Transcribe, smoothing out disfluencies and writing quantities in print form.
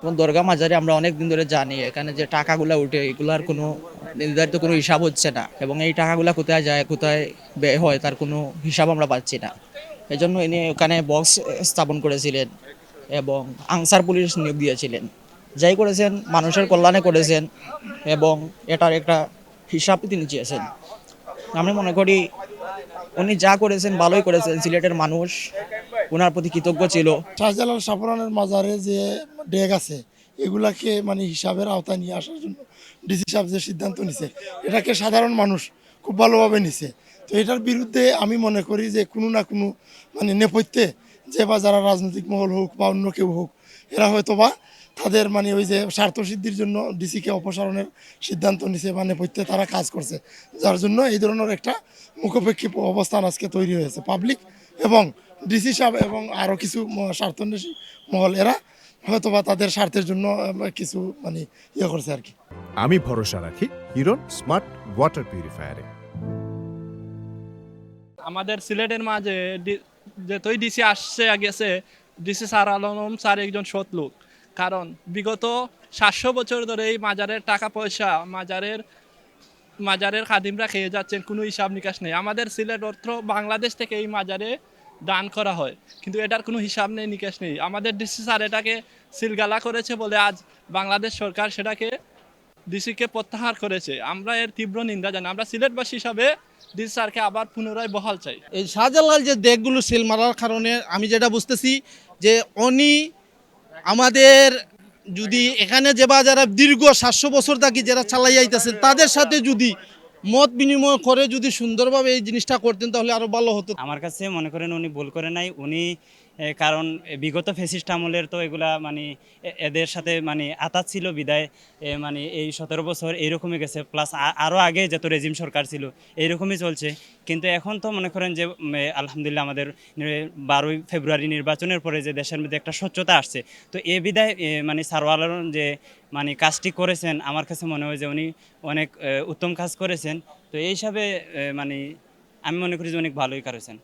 এবং দরগা মাজারে আমরা অনেক দিন ধরে জানি এখানে যে টাকাগুলো উঠে এগুলার কোনো নির্ধারিত কোনো হিসাব হচ্ছে না, এবং এই টাকাগুলো কোথায় যায় কোথায় ব্যয় হয় তার কোনো হিসাব আমরা পাচ্ছি না। এই জন্য ইনি ওখানে বক্স স্থাপন করেছিলেন এবং আনসার পুলিশ নিয়োগ দিয়েছিলেন। যাই করেছেন মানুষের কল্যাণে করেছেন এবং এটার একটা হিসাব তিনি চেয়েছেন। আমি মনে করি উনি যা করেছেন ভালোই করেছেন, সিলেটের মানুষ ওনার প্রতি কৃতজ্ঞ ছিল। শাহজালাল শাহপুরানের মাজারে যে ডেগ আছে এগুলাকে মানে হিসাবের আওতায় নিয়ে আসার জন্য ডিসি সাহেব যে সিদ্ধান্ত নিছে এটাকে সাধারণ মানুষ খুব ভালোভাবে নিছে। তো এটার বিরুদ্ধে আমি মনে করি যে কোনো না কোনো মানে নেপথ্যে যে বা যারা রাজনৈতিক মহল হোক বা অন্য কেউ হোক এরা হয়তো বা তাদের মানে ওই যে স্বার্থসিদ্ধির জন্য ডিসিকে অপসারণের সিদ্ধান্ত নিছে বা নেপথ্যে তারা কাজ করছে, যার জন্য এই ধরনের একটা মুখোপেক্ষী অবস্থান আজকে তৈরি হয়েছে। পাবলিক এবং ডিসি সাহেব এবং আরও কিছু স্বার্থান্বেষী মহল এরা হয়তোবা তাদের স্বার্থের জন্য কিছু মানে ইয়ে করছে আর কি। আমি ভরসা রাখি হিরন স্মার্ট ওয়াটার পিউরিফায়ারে। আমাদের সিলেটের মাঝে যেতই ডিসি আসছে গেছে, ডিসি স্যার আলম স্যার একজন সৎ লোক। কারণ বিগত 700 বছর ধরে এই মাজারের টাকা পয়সা মাজারের খাদিমরা খেয়ে যাচ্ছেন, কোনো হিসাব নিকাশ নেই। আমাদের সিলেট অর্থ বাংলাদেশ থেকে এই মাজারে দান করা হয়, কিন্তু এটার কোনো হিসাব নেই, নিকাশ নেই। আমাদের ডিসি স্যার এটাকে সিলগালা করেছে বলে আজ বাংলাদেশ সরকার সেটাকে ডিসিকে প্রত্যাহার করেছে। আমরা এর তীব্র নিন্দা জানাই। আমরা সিলেটবাসী হিসাবে ডিসি স্যারকে আবার পুনরায় বহাল চাই। এই শাহজালাল যে দেশগুলো সিল মারার কারণে আমি যেটা বুঝতেছি যে উনি আমাদের যদি এখানে যে বা যারা দীর্ঘ 700 বছর থাকি যারা চালাই আইতেছেন তাদের সাথে যদি মত বিনিময় করে যদি সুন্দরভাবে এই জিনিসটা করতেন তাহলে আরো ভালো হতো। আমার কাছে মনে করেন উনি ভুল করে নাই। উনি কারণ বিগত ফ্যাসিস্ট আমলের তো এগুলা মানে এদের সাথে মানে আতাত ছিল বিদায় মানে এই 17 বছর এইরকমই গেছে, প্লাস আরও আগে যত রেজিম সরকার ছিল এইরকমই চলছে। কিন্তু এখন তো মনে করেন যে আলহামদুলিল্লাহ আমাদের 12ই ফেব্রুয়ারি নির্বাচনের পরে যে দেশের মধ্যে একটা স্বচ্ছতা আসছে, তো এ বিদায় মানে সারওয়ালার যে মানে কাজটি করেছেন আমার কাছে মনে হয় যে উনি অনেক উত্তম কাজ করেছেন। তো এই হিসাবে মানে আমি মনে করি যে অনেক ভালোই করেছেন।